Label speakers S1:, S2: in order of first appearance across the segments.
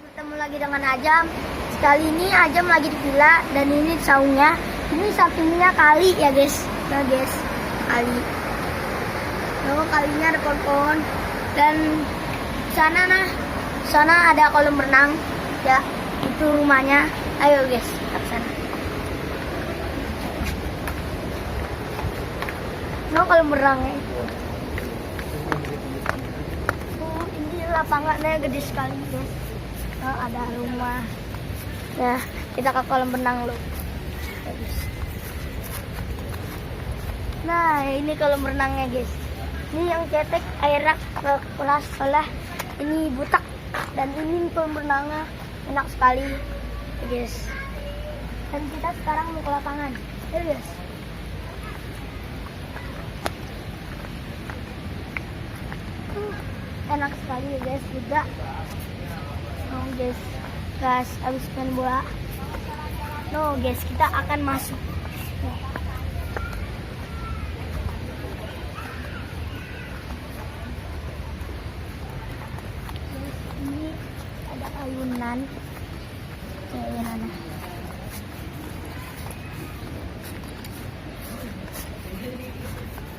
S1: Ketemu lagi dengan Ajam. Sekali ini Ajam lagi di villa dan ini saungnya. Ini sampingnya kali ya guys. Nah guys, kali. Lalu kalinya ada pohon-pohon dan sana ada kolam renang. Ya, itu rumahnya. Ayo guys, ke sana. No kolam renangnya itu. Ini lapangannya gede sekali guys. Ada rumah ya, kita ke kolam renang loh. Nah ini kolam renangnya guys, ini yang cetek airnya ke kelas sekolah, ini butak dan ini kolam renangnya enak sekali guys. Dan kita sekarang mau ke lapangan ya guys. Enak sekali ya guys juga. No guys, habis main bola. No guys, kita akan masuk. Guys, ini ada ayunan.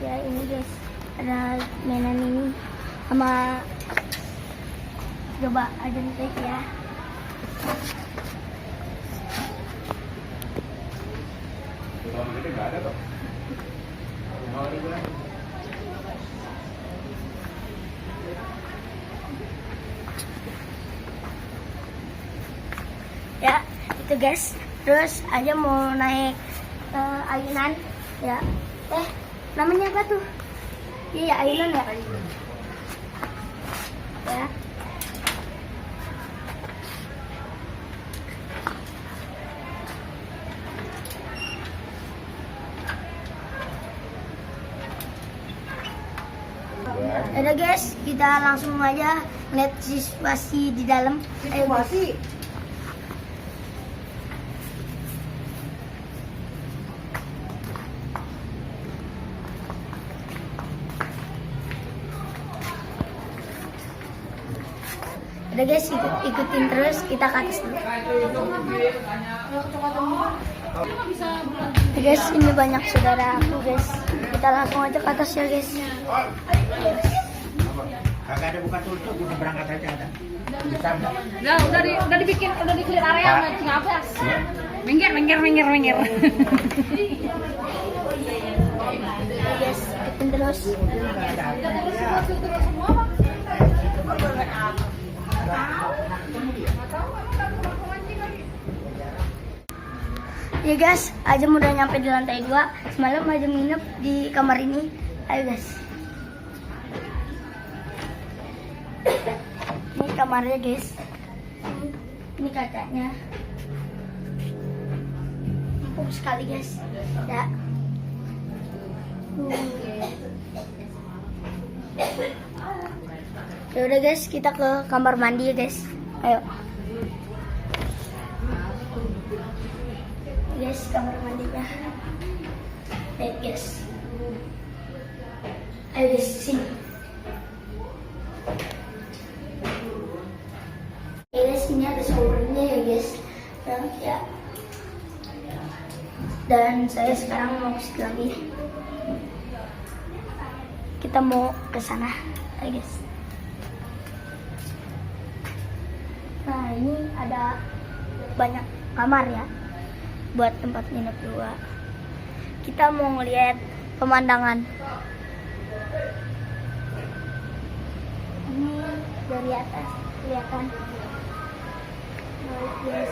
S1: Ya ini guys, ada mainan ini sama. Coba aja nih ya. Ya, itu guys. Terus aja mau naik ayunan ya. Namanya apa tuh? Iya, ayunan ya. Ya. Udah guys, kita langsung aja lihat situasi di dalam. Situasi. Udah guys, ikutin terus, kita ke atas dulu. Guys, ini banyak saudara aku guys. Kita langsung aja ke atas ya guys.
S2: Kagak ada buka tutup, udah berangkat aja ada.
S3: Nah, udah dibikin, udah di clear area sama Cingabas. Minggir.
S1: Guys, ikutin terus. Ya guys, Ajam udah nyampe di lantai 2. Semalam Ajam nginep di kamar ini. Ayo guys. Ini kamarnya guys. Ini kacanya. Empuk sekali guys. Ya. Ya udah guys, kita ke kamar mandi ya guys. Ayo. Guys, kamar mandinya. Lihat guys. Ayo guys, sini. Guys, ini ada showernya ya guys. Ya. Dan saya sekarang mau ke lagi. Kita mau ke sana, ayo guys. Nah, ini ada banyak kamar ya, buat tempat nginep dua. Kita mau ngeliat pemandangan. Ini dari atas kelihatan. Guys,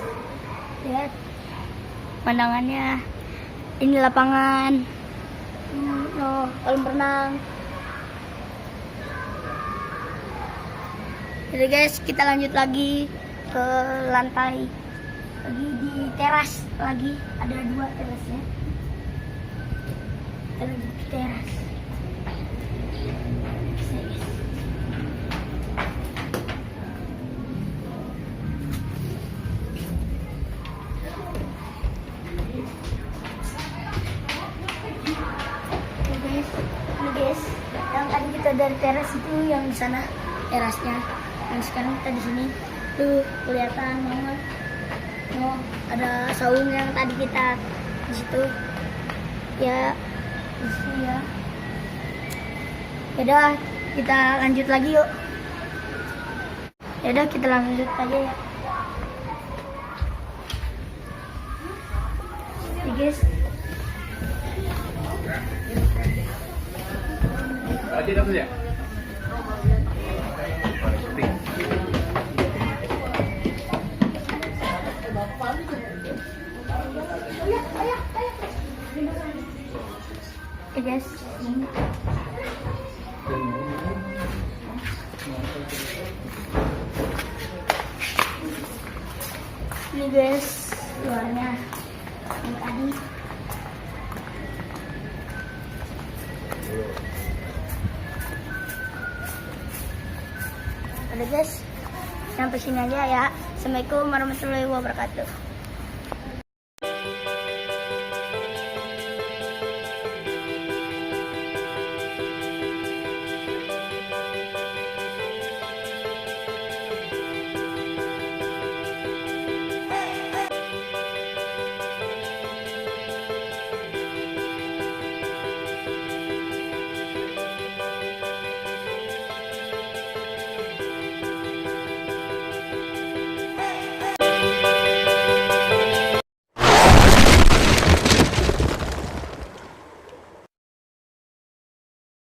S1: lihat pemandangannya. Ini lapangan. Kolam renang. Jadi guys, kita lanjut lagi ke lantai. Lagi di teras lagi, ada 2 terasnya. Kita lanjut ke teras. Ini guys, yang tadi kita dari teras itu yang di sana terasnya. Dan sekarang kita di sini. Tuh kelihatan banget. Oh, ada saung yang tadi kita di situ. Ya, di sini ya. Yaudah, kita lanjut lagi yuk. Yaudah, kita lanjut aja ya. Oke, guys.
S4: Aja dapat ya?
S1: Oke, guys. Ini guys, luarnya yang tadi. Udah guys, sampai sini aja ya. Assalamualaikum warahmatullahi wabarakatuh.